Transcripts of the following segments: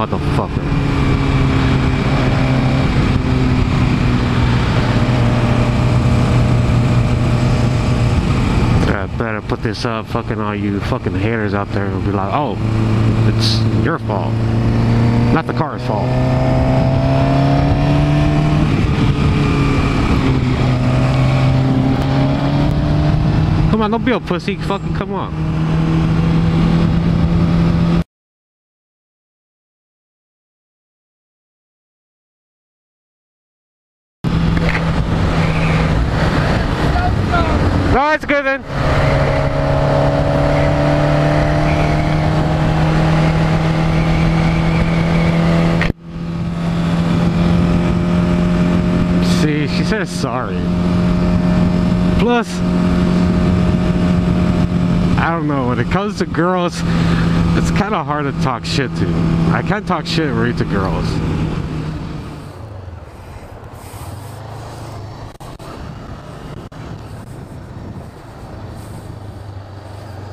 motherfucker. I better put this up, fucking all you fucking haters out there and be like, oh, it's your fault, not the car's fault. Come on, don't be a pussy, fucking come on. No, it's good then. See, she says sorry. Plus, I don't know, when it comes to girls, it's kind of hard to talk shit to. I can't talk shit right to girls.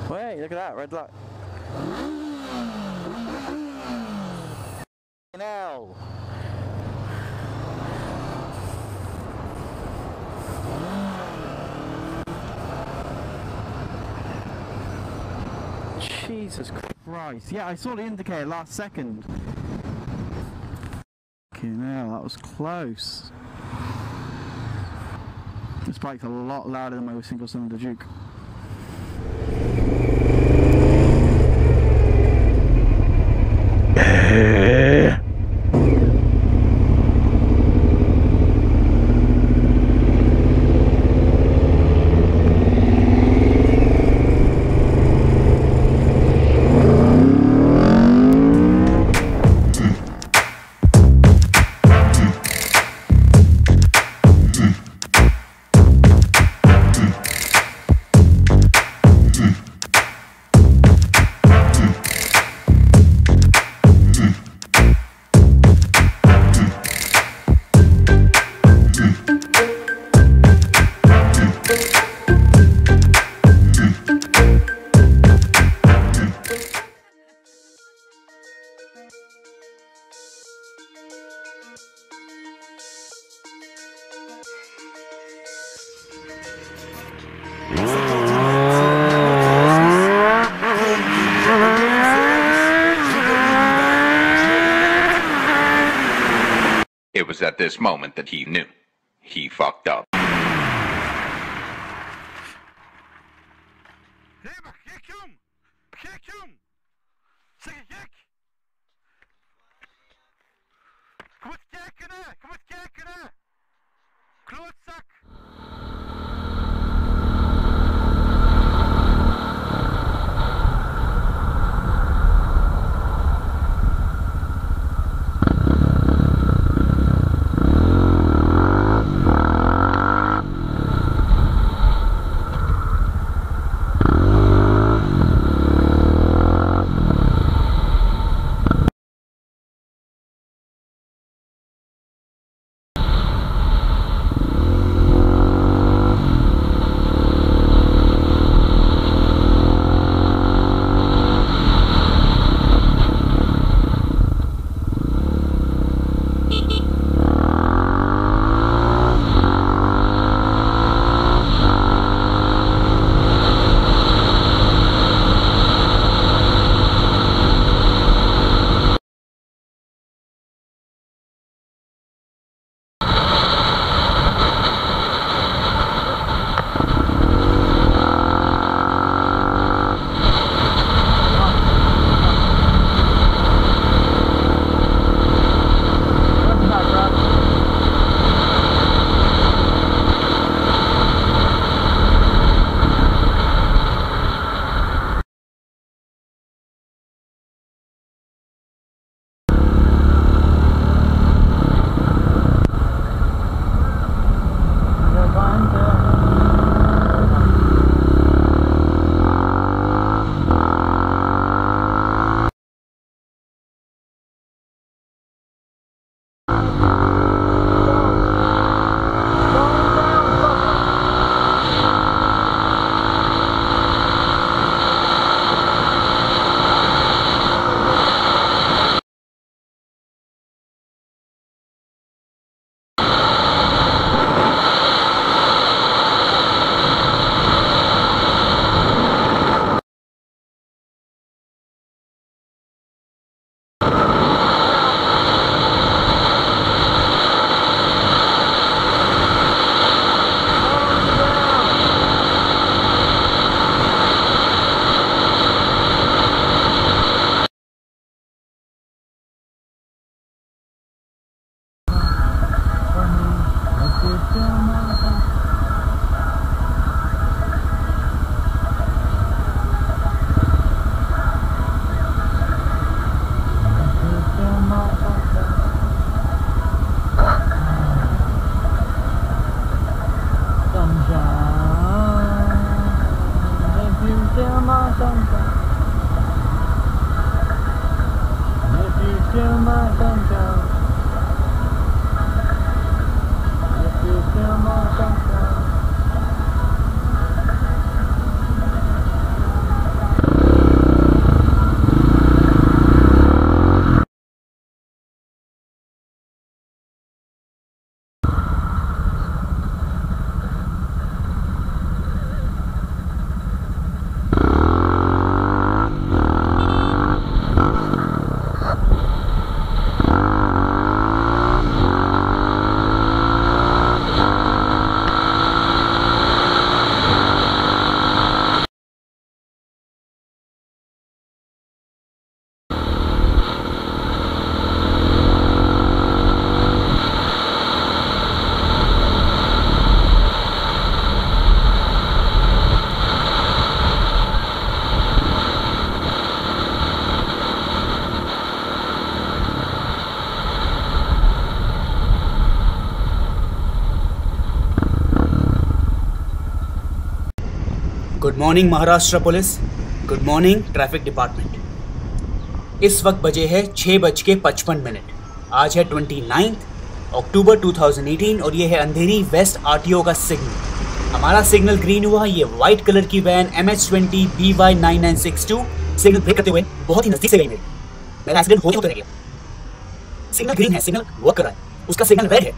Wait, look at that, red light. Now. Jesus Christ. Yeah, I saw the indicator last second. Fucking hell, that was close. This bike's a lot louder than my single cylinder Duke. It was at this moment that he knew. He fucked up. Morning Maharashtra police, good morning traffic department. इस वक्त बजे है 6:55। आज है 29 अक्टूबर 2018 और ये है Andheri west RTO का सिग्नल। हमारा सिग्नल ग्रीन हुआ। ये वाइट कलर की van MH20 BY9962 signal break करते हुए बहुत ही नजदीक से गई। मेरा एक्सीडेंट होते रह गया। सिग्नल ग्रीन है, सिग्नल वर्क कर रहा है, उसका सिग्नल रेड है,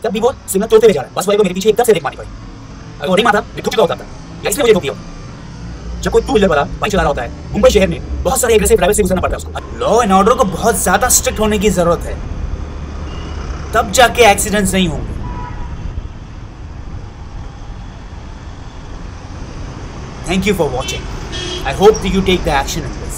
तब भी वो सिग्नल तोड़ते हुए जा रहा है। बस वाले को मेरे पीछे एकदम से ब्रेक मारनी पड़ी। अगर वो नहीं मारता मैं ठुक चुका होता था, या इसलिए मुझे ठोक दिया। जब कोई 2 व्हीलर वाला बाइक चला रहा होता है मुंबई शहर में, बहुत सारे एग्रेसिव ड्राइवर से गुजरना पड़ता है उसको। लॉ एंड ऑर्डर को बहुत ज्यादा स्ट्रिक्ट होने की जरूरत है, तब जाके एक्सीडेंट्स नहीं होंगे। Thank you for watching. I hope that you take the action in this.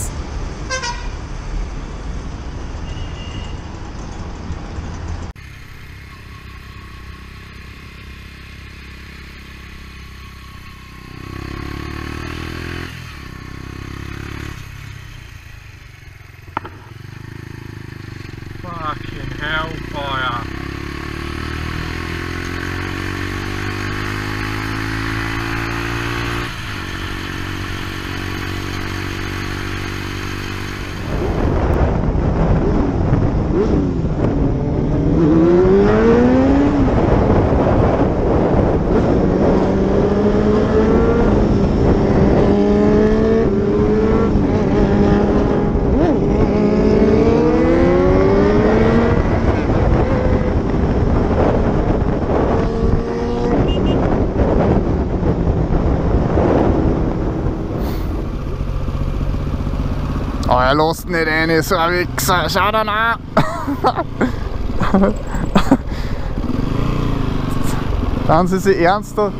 Fucking hellfire. Oh, er lässt nicht rein, so ein Wichser. Schau da nach! Dann Sie sich ernsthaft.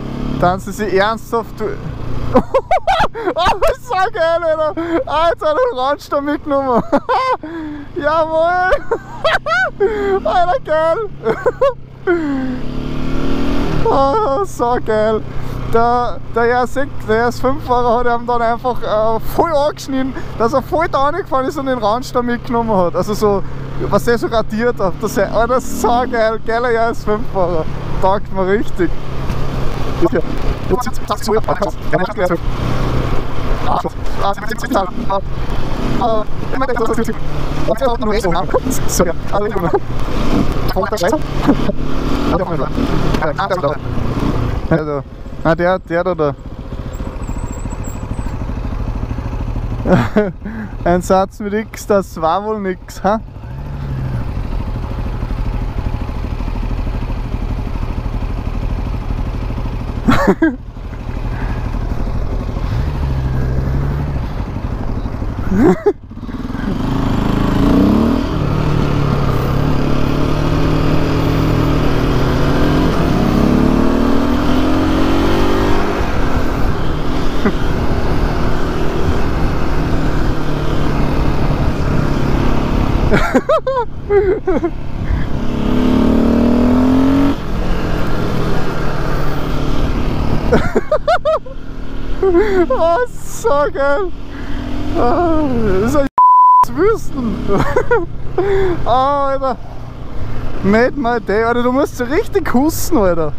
Oh, das ist so geil, Alter! Ah, jetzt hat er den Radstand mitgenommen! Jawohl! Alter, geil! Oh, so geil! Der RS5-Fahrer hat ihm dann einfach voll angeschnitten, dass er voll da gefahren ist und den Randstand mitgenommen hat. Also so, was der so radiert hat. Das ist so geil, geiler RS5-Fahrer. Taugt mir richtig. Also, der da. Ein Satz mit X, das war wohl nix, ha? Oh, so geil! Oh, das ist ein Wüsten! Oh, Alter! Made my day, Alter, du musst so richtig husten, Alter!